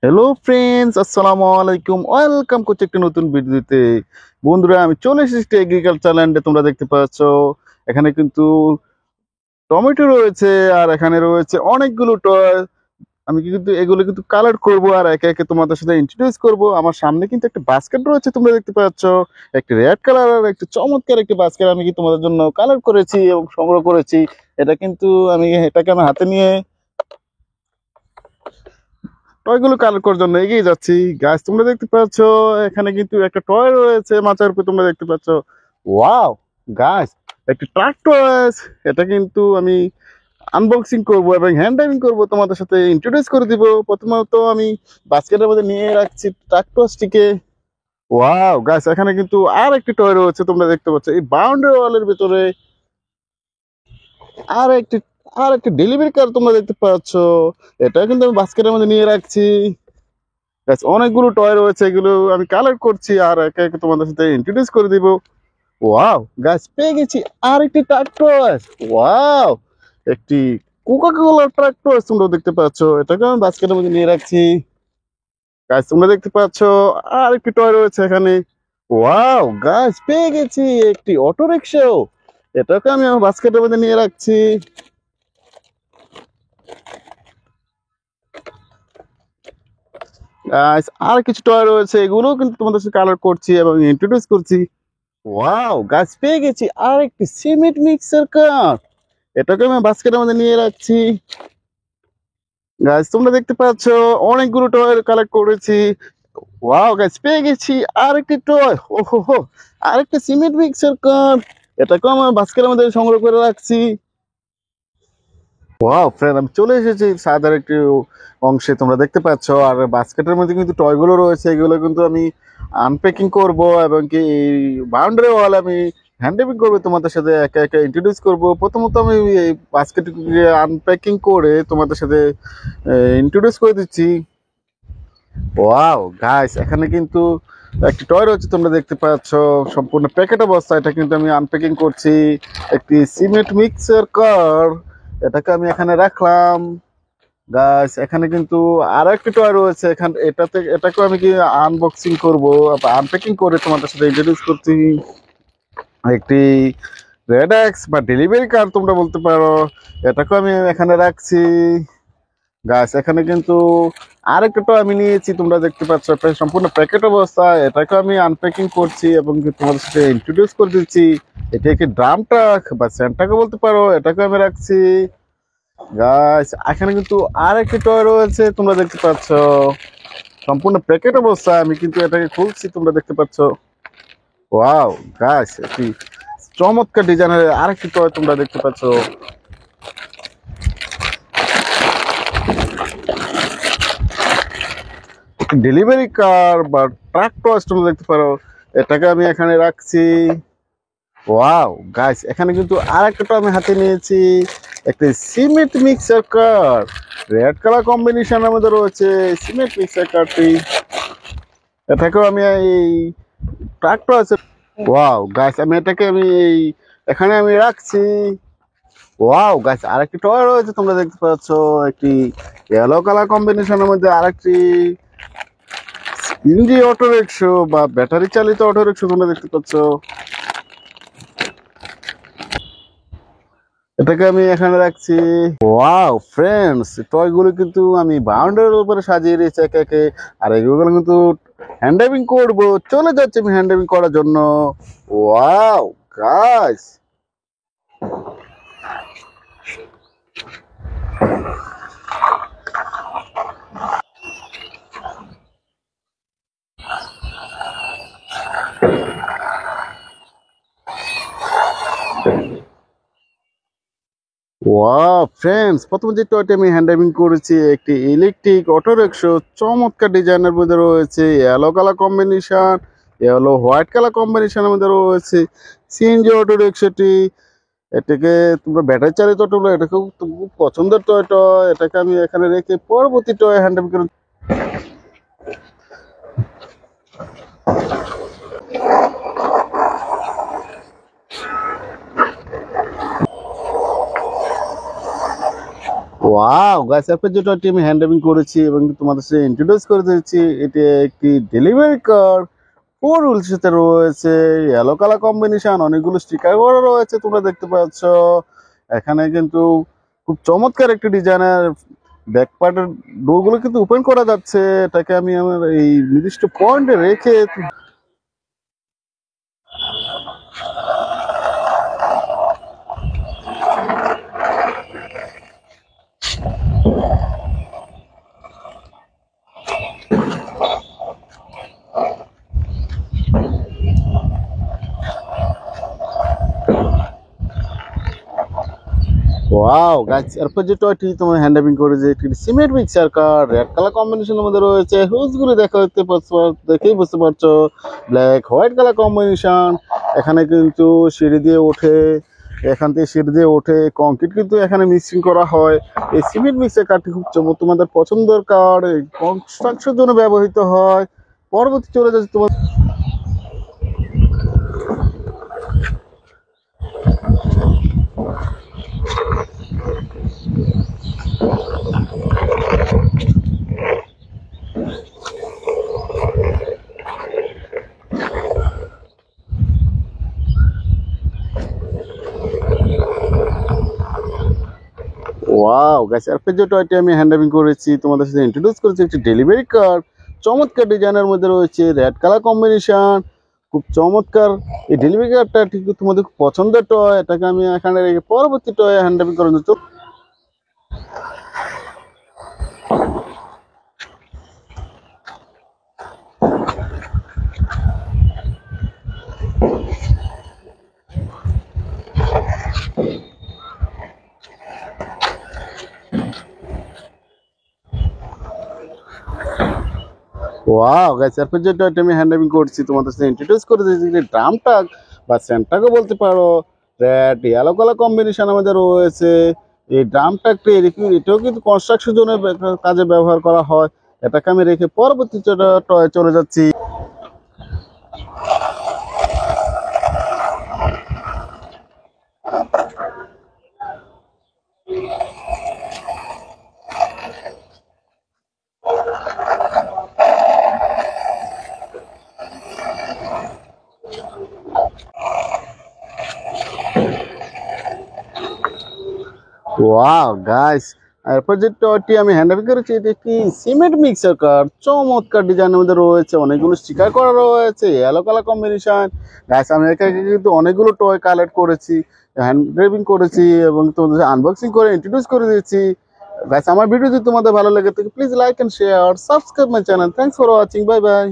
Hello friends, আসসালামু আলাইকুম। Welcome করছি একটা নতুন ভিডিওতে। বন্ধুরা, আমি চলে এসেছি এগ্রিকালচার ল্যান্ডে। তোমরা দেখতে পাচ্ছ এখানে কিন্তু টমেটো রয়েছে, আর এখানে রয়েছে অনেকগুলো টয়। আমি কিন্তু এগুলো কিন্তু কালার করব আর একে একে তোমাদের সাথে ইন্ট্রোডিউস করব। আমার সামনে কিন্তু একটা বাস্কেট রয়েছে, তোমরা দেখতে পাচ্ছ একটা রেড কালার আর একটা চমৎকার একটা বাস্কেট আমি কি তোমাদের জন্য কালার করেছি এবং সংগ্রহ করেছি। এটা কিন্তু এটাকে আমি হাতে নিয়ে টয়গুলো কালেক্ট করার জন্য এগিয়ে যাচ্ছি। গাছ তোমরা দেখতে পাচ্ছ এখানে কিন্তু একটা টয় রয়েছে মাচার উপর, তোমরা দেখতে পাচ্ছ। ওয়াও গাছ, একটা ট্রাক্টর। এটা কিন্তু আমি আনবক্সিং করব এবং হ্যান্ড ড্রাইভিং করবো, তোমাদের সাথে ইন্ট্রোডিউস করে দিব। প্রথমত আমি বাস্কেটের মধ্যে নিয়ে রাখছি ট্রাক্টরটিকে। ওয়াও গাছ, এখানে কিন্তু আর একটি টয় রয়েছে, তোমরা দেখতে পাচ্ছ এই বাউন্ডারি ওয়ালের ভিতরে আর একটি আর একটি ডেলিভারি কার তোমরা দেখতে পাচ্ছ। এটা কিন্তু আমি বাস্কেটের মধ্যে নিয়ে রাখছি। গাছ অনেকগুলো টয় রয়েছে, এগুলো আমি কালেক্ট করছি আর একে একে তোমাদের সাথে ইন্ট্রোডিউস করে দিব। ওয়াও গাছ, পেয়ে গেছি আর একটি ট্রাক্টর। ওয়াও, একটি কোকা কোলা ট্রাক্টর তোমরা দেখতে পাচ্ছ। এটাকে আমি বাস্কেটের মধ্যে নিয়ে রাখছি। গাছ তোমরা দেখতে পাচ্ছ আর একটি টয় রয়েছে এখানে। ওয়াও গাছ, পেয়ে গেছি একটি অটো রিক্সাও। এটাকে আমি আমার বাস্কেটের মধ্যে নিয়ে রাখছি। গাছ আর কিছু টয় রয়েছে, এগুলো কিন্তু তোমাদের সাথে কালার করছি এবং ইন্ট্রোডিউস করছি। ওয়াও গাছ, পেয়ে গেছি আর একটি সিমেন্ট মিক্সার কাপ। এটাকে আমি বাস্কেটের মধ্যে নিয়ে রাখছি। গাছ তোমরা দেখতে পাচ্ছ অনেকগুলো টয় কালেক্ট করেছি। ওয়াও গাছ, পেয়ে গেছি আর একটি টয়। ওহো হো, আর একটা সিমেন্ট মিক্সার কাপ। এটাকেও আমি বাস্কেটের মধ্যে সংগ্রহ করে রাখছি। ওয়াও ফ্রেন্ড, আমি চলে এসেছি সাদার একটি অংশে, তোমরা দেখতে পাচ্ছ। আর বাস্কেটের মধ্যে কিন্তু টয়গুলো রয়েছে, এগুলো কিন্তু আমি আনপ্যাকিং করব এবং কি এই বাউন্ডারি ওয়াল আমি হ্যান্ডেপিং করবো, তোমাদের সাথে একে একে ইন্ট্রোডিউস করব। প্রথমত আমি এই বাস্কেটকে আনপ্যাকিং করে তোমাদের সাথে ইন্ট্রোডিউস করে দিচ্ছি। ওয়াও গাইস, এখানে কিন্তু একটি টয় রয়েছে, তোমরা দেখতে পাচ্ছ সম্পূর্ণ প্যাকেট অবস্থা। এটা কিন্তু আমি আনপ্যাকিং করছি। একটি সিমেন্ট মিক্সার কার, এটাকে আমি এখানে রাখলাম। গাছ এখানে কিন্তু আরো একটা টয় রয়েছে, এটাকেও আমি কি আনবক্সিং করব, আনপ্যাকিং করে তোমাদের সাথে ইন্ট্রোডিউস করছি। একটি রেডেক্স বা ডেলিভারি কার তোমরা বলতে পারো, এটাকেও আমি এখানে রাখছি। গাছ এখানে কিন্তু আরেকটা টয় আমি নিয়েছি, তোমরা দেখতে পাচ্ছ এটা সম্পূর্ণ প্যাকেট অবস্থা। এটাকে আমি আনপ্যাকিং করছি এবং কি তোমাদের সাথে ইন্ট্রোডিউস করে দিচ্ছি। এটা একটি ড্রাম ট্রাক বা স্যান্টাকে বলতে পারো, এটাকে আমি রাখছি। গাছ এখানে কিন্তু আর একটি টয় রয়েছে, তোমরা দেখতে পাচ্ছ সম্পূর্ণ প্যাকেট অবস্থা। আমি কিন্তু এটাকে খুলছি, তোমরা দেখতে পাচ্ছ। ওয়াও গাছ, একটি চমৎকার ডিজাইনের আরেকটি টয় তোমরা দেখতে পাচ্ছ। ডেলিভারি কার বা ট্রাক টয় তোমরা দেখতে পারো, এটাকে আমি এখানে রাখছি। ওয়াও গাছ, এখানে কিন্তু আর একটা টয় আমি হাতে নিয়েছি, একটা সিমেন্ট মিক্সার কার। রেড কালার কম্বিনেশনের মধ্যে রয়েছে সিমেন্ট মিক্সার কারটি। এটাকেও আমি এই ট্রাক্টর আছে। ওয়াও গাছ, আমি এখানে আমি রাখছি। ওয়াও গাছ, আরেকটি টয় রয়েছে, তোমরা দেখতে পাচ্ছ একটি ইয়েলো কালার কম্বিনেশনের মধ্যে আরেকটি ইঞ্জি অটো রিক্সা বা ব্যাটারি চালিত অটো রিক্সা তোমরা দেখতে পাচ্ছ। এটাকে আমি এখানে রাখছি। ওয়াও ফ্রেন্ডস, টয়গুলো কিন্তু আমি বাউন্ডারির উপরে সাজিয়ে দিয়েছি একে একে। আর এগুলো কিন্তু হ্যান্ড ড্রাইভিং করবো, চলে যাচ্ছে আমি হ্যান্ড ড্রাইভিং করার জন্য। ওয়াও গাছ, ওয়াও ফ্রেন্ডস, প্রথম যে টয়টা আমি হ্যান্ড ড্রাইভিং করেছি একটি ইলেকট্রিক অটো রিক্সা। চমৎকার ডিজাইনের মধ্যে রয়েছে yellow colour combination, yellow white colour কম্বিনেশনের মধ্যে রয়েছে সিএনজি অটো রিক্সাটি। এটাকে তোমরা ব্যাটারি চালিত অটো বলো, এটা খুব খুব পছন্দের টয় টয়। এটাকে আমি এখানে রেখে পরবর্তী টয় হ্যান্ড ড্রাইভিং করে। ওয়াও গাইস, এরপর যেটা আমি হ্যান্ড ড্রাইভিং করেছি এবং তোমাদের সাথে ইন্ট্রোডিউস করে দিয়েছি, এটি একটি ডেলিভারি কার। ফোর হুইলস সাথে রয়েছে ইয়েলো কালার কম্বিনেশন, অনেকগুলো স্টিকার করা রয়েছে তোমরা দেখতে পাচ্ছ। এখানে কিন্তু খুব চমৎকার একটি ডিজাইনের ব্যাক পার্টের ডোরগুলো কিন্তু ওপেন করা যাচ্ছে। এটাকে আমি আমার এই নির্দিষ্ট পয়েন্টে রেখে ওয়াও গাইস, এরপর যে টয়টি তোমার হ্যান্ড ড্রাইভিং করে যে একটি সিমেন্ট মিক্সার কার রেড কালার কম্বিনেশনের মধ্যে রয়েছে। হুজগুলো দেখতে পাচ্ছ, দেখেই বুঝতে পারছো ব্ল্যাক হোয়াইট কালার কম্বিনেশন। এখানে কিন্তু সিঁড়ি দিয়ে ওঠে, এখান থেকে সিঁড়ি দিয়ে ওঠে কংক্রিট কিন্তু এখানে মিক্সিং করা হয়। এই সিমেন্ট মিক্সার কারটি খুব তোমাদের পছন্দের কার, কনস্ট্রাকশনের জন্য ব্যবহৃত হয়। পরবর্তী চলে যাচ্ছে তোমার ওয়াও গাইস, এরপর যে টয়টি আমি হ্যান্ড ড্রাইভিং করেছি তোমাদের সাথে ইন্ট্রোডিউস করেছি একটি ডেলিভারি কার। চমৎকার ডিজাইনের মধ্যে রয়েছে রেড কালার কম্বিনেশন, খুব চমৎকার। এই ডেলিভারি কারটা ঠিক তোমাদের খুব পছন্দের টয়, এটাকে আমি এখানে রেখে পরবর্তী টয় হ্যান্ড ড্রাইভিং করার জন্য ওয়াও গাইস, এরপর যে টয়টা আমি হ্যান্ড ড্রাইভিং করছি তোমাদের সাথে ইন্ট্রোডিউস করে দিয়েছি ড্রাম টাক বা স্যান্টাকও বলতে পারো। রেড ইয়েলো কালার কম্বিনেশন আমাদের রয়েছে। এই ড্রাম টাকটি এটাও কিন্তু কনস্ট্রাকশন জন্য কাজে ব্যবহার করা হয়। এটাকে আমি রেখে পরবর্তী টয় চলে যাচ্ছি। ওয়াও গাইস, এরপর যে টয়টি আমি হ্যান্ড ড্রাইভিং করেছি এটি একটি সিমেন্ট মিক্সার কার। চমৎকার ডিজাইনের মধ্যে রয়েছে, অনেকগুলো স্টিকার করা রয়েছে ইয়েলো কালার কম্বিনেশন। গাইস, আমি এখানে কিন্তু অনেকগুলো টয় কালেক্ট করেছি, হ্যান্ড ড্রাইভিং করেছি এবং তোমাদের আনবক্সিং করে ইন্ট্রোডিউস করে দিয়েছি। গাইস, আমার ভিডিও যদি তোমাদের ভালো লাগে থাকে please like and share, subscribe my channel. Thanks for watching, bye by.